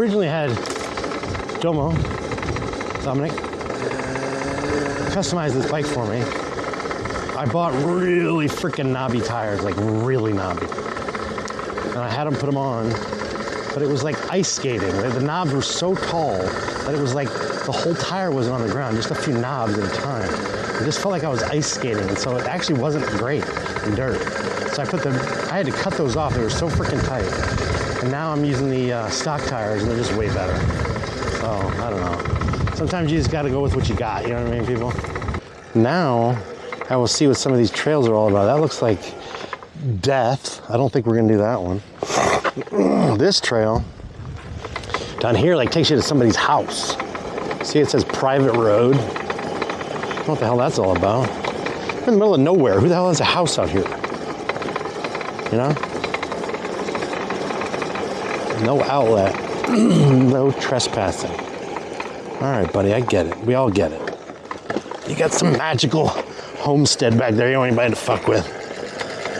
originally had Dominic, customized this bike for me. I bought really freaking knobby tires, like really knobby. And I had him put them on, but it was like ice skating. The knobs were so tall that it was like the whole tire wasn't on the ground, just a few knobs at a time. It just felt like I was ice skating, and so it actually wasn't great in dirt. So I had to cut those off. They were so freaking tight. And now I'm using the stock tires, and they're just way better. So, I don't know. Sometimes you just gotta go with what you got, you know what I mean, people? Now, I will see what some of these trails are all about. That looks like death. I don't think we're gonna do that one. This trail down here like takes you to somebody's house. See, it says private road. I don't know what the hell that's all about. We're in the middle of nowhere. Who the hell has a house out here? You know? No outlet. No trespassing. All right, buddy, I get it. We all get it. You got some magical homestead back there you don't want anybody to fuck with.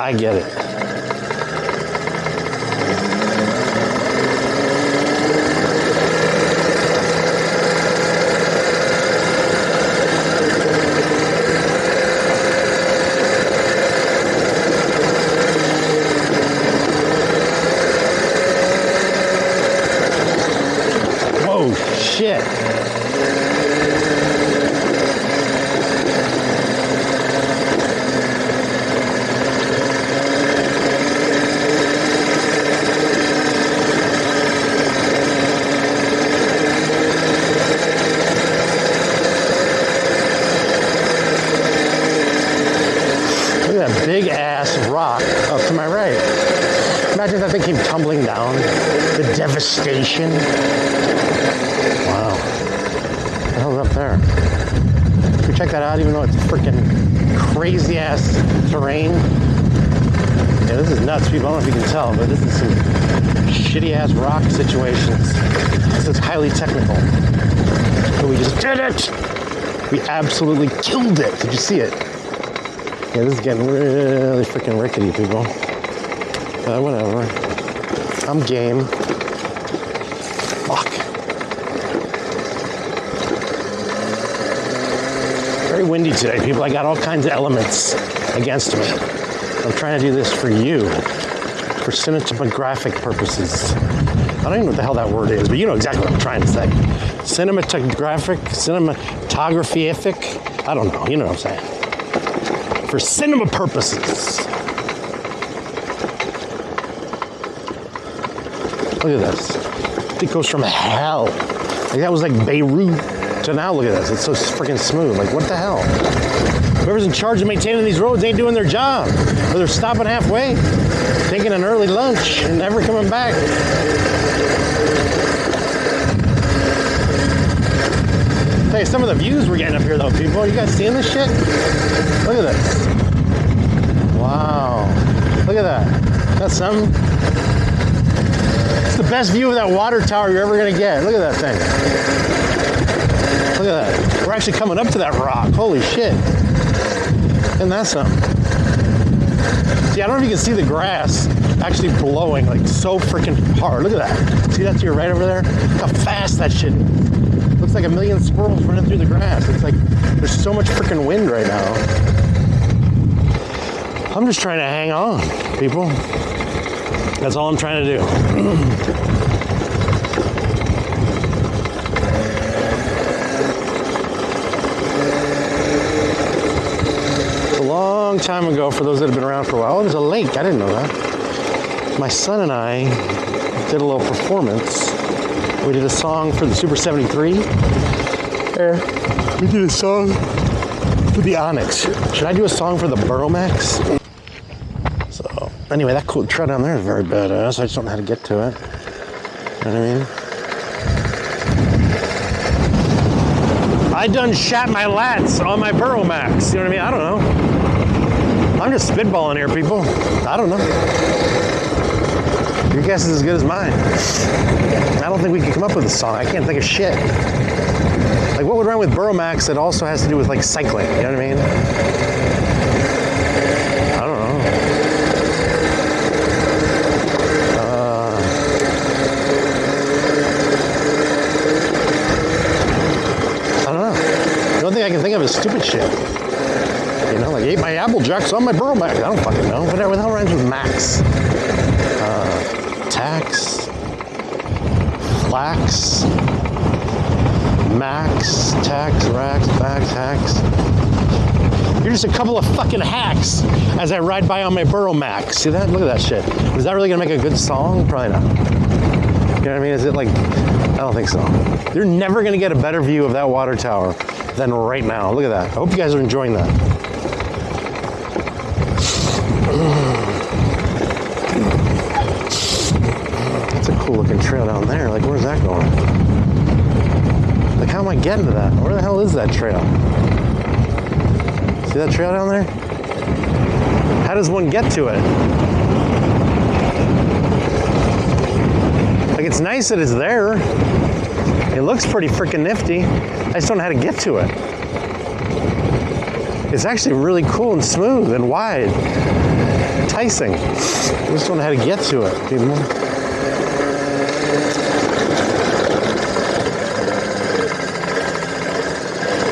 I get it. Whoa, shit. Big ass rock up to my right. Imagine if that thing came tumbling down. The devastation. Wow. What the hell's up there? Can we check that out even though it's freaking crazy ass terrain? Yeah, this is nuts, people. I don't know if you can tell, but this is some shitty ass rock situations. This is highly technical. But we just did it! We absolutely killed it. Did you see it? Yeah, this is getting really freaking rickety, people. But whatever. I'm game. Fuck. Very windy today, people. I got all kinds of elements against me. I'm trying to do this for you. For cinematographic purposes. I don't even know what the hell that word is, but you know exactly what I'm trying to say. Cinematographic? Cinematographic? I don't know. You know what I'm saying. For cinema purposes. Look at this. It goes from hell. Like that was like Beirut to now look at this. It's so freaking smooth. Like what the hell? Whoever's in charge of maintaining these roads ain't doing their job. Or they're stopping halfway, taking an early lunch and never coming back. Hey, some of the views we're getting up here though, people. You guys seeing this shit? Look at this. Wow. Look at that. That's something. It's the best view of that water tower you're ever gonna get. Look at that thing. Look at that. We're actually coming up to that rock. Holy shit. Isn't that something? See, I don't know if you can see the grass actually blowing like so freaking hard. Look at that. See that to your right over there? Look how fast that shit is. Looks like a million squirrels running through the grass. It's like there's so much freaking wind right now. I'm just trying to hang on, people. That's all I'm trying to do. A long time ago, for those that have been around for a while, there's a lake. I didn't know that. My son and I did a little performance. We did a song for the Super 73. We did a song for the Onyx. Should I do a song for the BURROMAX? So, anyway, that cool trail down there is very badass. I just don't know how to get to it. You know what I mean? I done shot my lats on my BURROMAX. You know what I mean? I don't know. I'm just spitballing here, people. I don't know. Your guess is as good as mine. I don't think we can come up with a song. I can't think of shit. Like, what would rhyme with BURROMAX that also has to do with, like, cycling? You know what I mean? I don't know. this stupid shit. You know, like ate my apple jacks on my BURROMAX. I don't fucking know. What the hell rhymes with max? Tax, flax, max, tax, rax, back, tax. You're just a couple of fucking hacks as I ride by on my BURROMAX. See that? Look at that shit. Is that really gonna make a good song? Probably not. You know what I mean? Is it like, I don't think so. You're never gonna get a better view of that water tower than right now. Look at that. I hope you guys are enjoying that. That's a cool looking trail down there. Like, where's that going? Like, how am I getting to that? Where the hell is that trail? See that trail down there? How does one get to it? Like, it's nice that it's there. It looks pretty freaking nifty. I just don't know how to get to it. It's actually really cool and smooth and wide. Enticing. I just don't know how to get to it, people.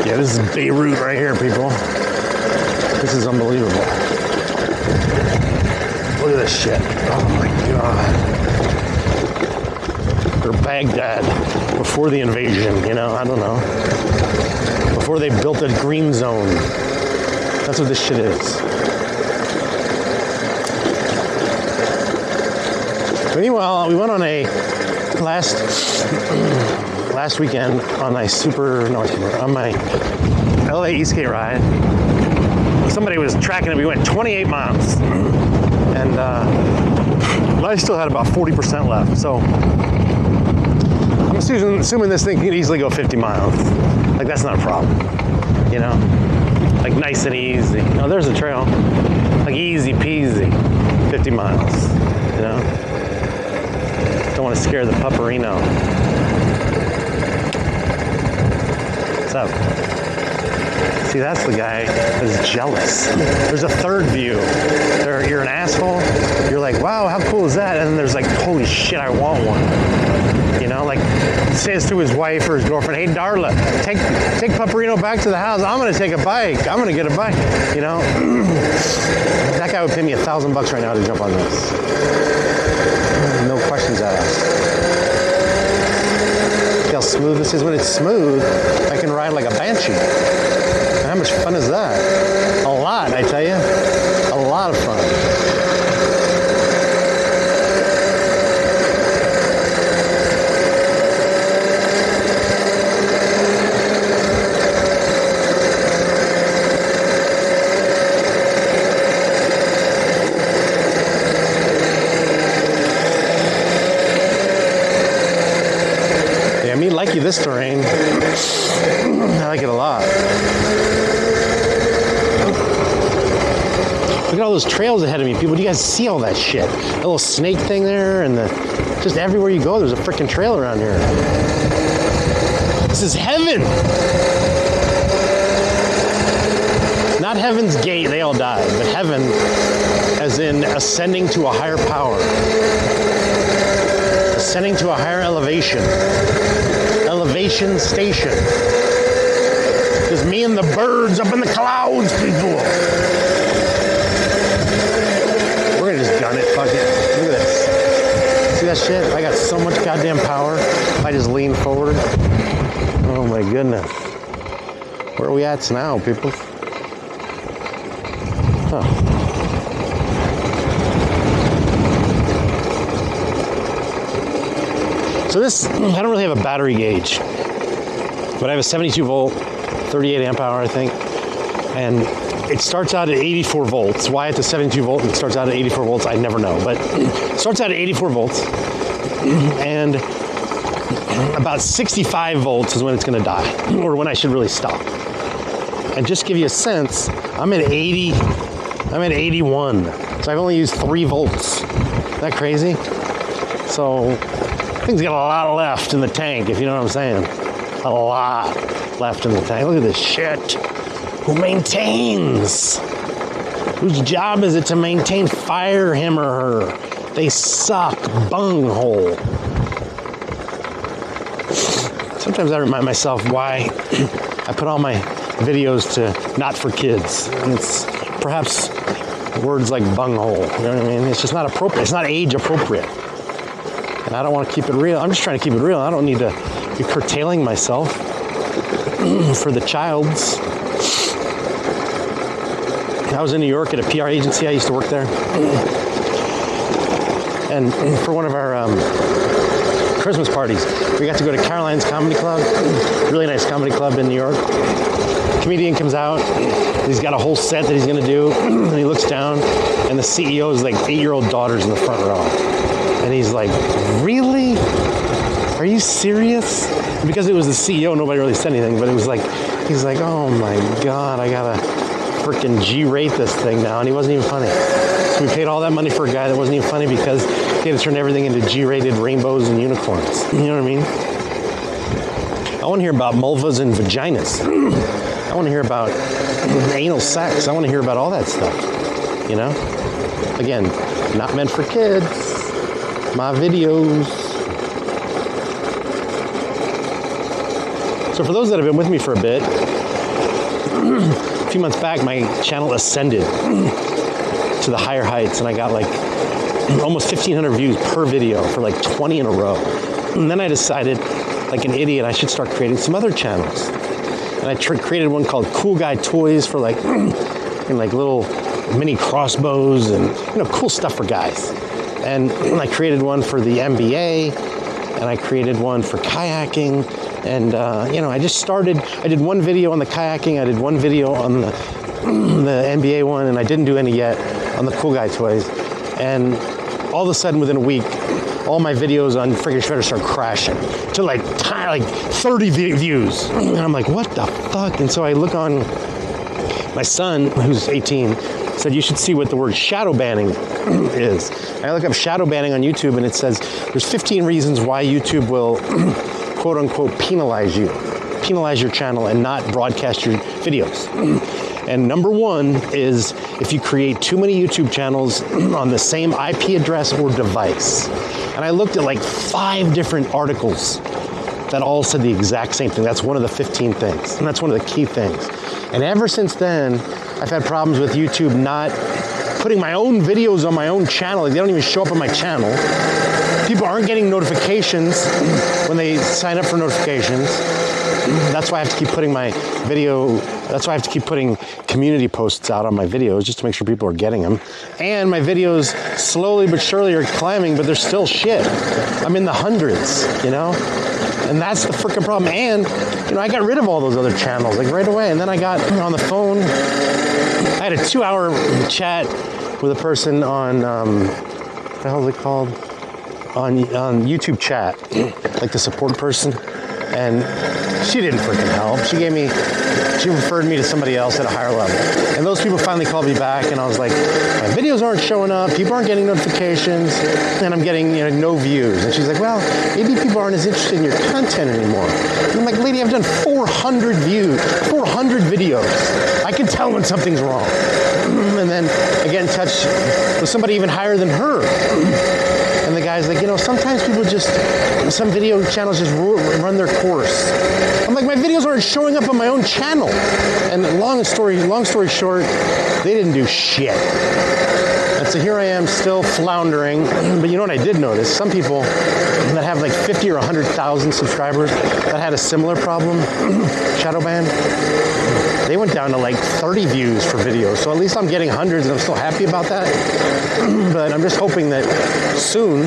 Yeah, this is Beirut right here, people. This is unbelievable. Look at this shit. Oh my God. Or Baghdad before the invasion, you know, I don't know. Before they built a green zone. That's what this shit is. Meanwhile, we went on a last weekend on my on my LA Eastgate ride. Somebody was tracking it. We went 28 miles, and I still had about 40% left. So I'm assuming this thing can easily go 50 miles. Like, that's not a problem, you know? Like, nice and easy. Oh, there's a trail. Like, easy peasy, 50 miles, you know? Don't want to scare the pupperino. What's up? See, that's the guy that's jealous. There's a third view. You're an asshole. You're like, wow, how cool is that? And then there's like, holy shit, I want one. You know, like, says to his wife or his girlfriend, hey, Darla, take Pupperino back to the house. I'm going to take a bike. I'm going to get a bike. You know, that guy would pay me $1,000 right now to jump on this. No questions asked. See how smooth this is? When it's smooth, I can ride like a banshee. And how much fun is that? A lot, I tell you. A lot of fun. This terrain, I like it a lot. Look at all those trails ahead of me, people. Do you guys see all that shit? That little snake thing there, and just everywhere you go, there's a freaking trail around here. This is heaven. Not Heaven's Gate, they all died, but heaven as in ascending to a higher power. Ascending to a higher elevation. Elevation station. Just me and the birds up in the clouds, people. We're gonna just gun it, fuck it. Look at this. See that shit? I got so much goddamn power. I just lean forward. Oh my goodness. Where are we at now, people? Huh. So this, I don't really have a battery gauge, but I have a 72 volt, 38 amp hour, I think, and it starts out at 84 volts. Why at the 72 volt and it starts out at 84 volts, I never know, but it starts out at 84 volts, and about 65 volts is when it's gonna die, or when I should really stop. And just to give you a sense, I'm at 81, so I've only used 3 volts. Isn't that crazy? So, thing's got a lot left in the tank, if you know what I'm saying. A lot left in the tank. Look at this shit. Who maintains? Whose job is it to maintain? Fire him or her. They suck. Bunghole. Sometimes I remind myself why I put all my videos to not for kids. And it's perhaps words like bunghole, you know what I mean? It's just not appropriate. It's not age appropriate. And I don't want to keep it real. I'm just trying to keep it real. I don't need to be curtailing myself for the child's. I was in New York at a PR agency. I used to work there. And for one of our Christmas parties, we got to go to Caroline's Comedy Club, really nice comedy club in New York. Comedian comes out, he's got a whole set that he's gonna do, and he looks down, and the CEO's like 8-year-old daughter's in the front row. And he's like, really? Are you serious? And because it was the CEO, nobody really said anything, but it was like, he's like, oh my God, I gotta freaking G-rate this thing now, and he wasn't even funny. So we paid all that money for a guy that wasn't even funny because he had to turn everything into G-rated rainbows and unicorns. You know what I mean? I want to hear about vulvas and vaginas. I want to hear about anal sex. I want to hear about all that stuff. You know? Again, not meant for kids. My videos. So for those that have been with me for a bit, a few months back, my channel ascended to the higher heights, and I got like almost 1,500 views per video for like 20 in a row. And then I decided, like an idiot, I should start creating some other channels. And I created one called Cool Guy Toys for like, and like little mini crossbows and, you know, cool stuff for guys. And I created one for the MBA, and I created one for kayaking. And, you know, I just started, I did one video on the kayaking, I did one video on the NBA one, and I didn't do any yet on the Cool Guy Toys. And all of a sudden, within a week, all my videos on freaking Shredder start crashing to like 30 views. And I'm like, what the fuck? And so I look on, my son, who's 18, said, you should see what the word shadow banning is. I look up shadow banning on YouTube, and it says, there's 15 reasons why YouTube will quote unquote penalize your channel and not broadcast your videos. And number one is if you create too many YouTube channels on the same IP address or device. And I looked at like 5 different articles that all said the exact same thing. That's one of the 15 things. And that's one of the key things. And ever since then, I've had problems with YouTube not putting my own videos on my own channel. Like, they don't even show up on my channel. People aren't getting notifications when they sign up for notifications. That's why I have to keep putting my video, that's why I have to keep putting community posts out on my videos just to make sure people are getting them. And my videos slowly but surely are climbing, but they're still shit. I'm in the hundreds, you know? And that's the freaking problem. And, you know, I got rid of all those other channels like right away. And then I got on the phone, I had a 2-hour chat with a person on, what the hell is it called? On YouTube chat, like the support person. And she didn't freaking help. She referred me to somebody else at a higher level. And those people finally called me back, and I was like, my videos aren't showing up, people aren't getting notifications, and I'm getting, you know, no views. And she's like, well, maybe people aren't as interested in your content anymore. And I'm like, lady, I've done 400 videos. I can tell when something's wrong. And then I get in touch with somebody even higher than her. And the guy's like, you know, sometimes people just, some video channels just run their course. I'm like, my videos aren't showing up on my own channel. And long story short, they didn't do shit. And so here I am still floundering. But you know what I did notice? Some people that have like 50 or 100,000 subscribers that had a similar problem, shadow ban, they went down to like 30 views for videos. So at least I'm getting hundreds, and I'm still happy about that. But I'm just hoping that soon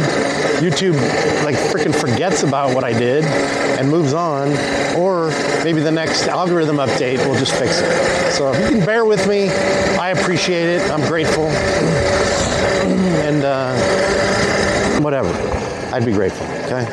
YouTube like freaking forgets about what I did and moves on, or maybe the next algorithm update will just fix it. So if you can bear with me, I appreciate it. I'm grateful. And whatever, I'd be grateful, okay?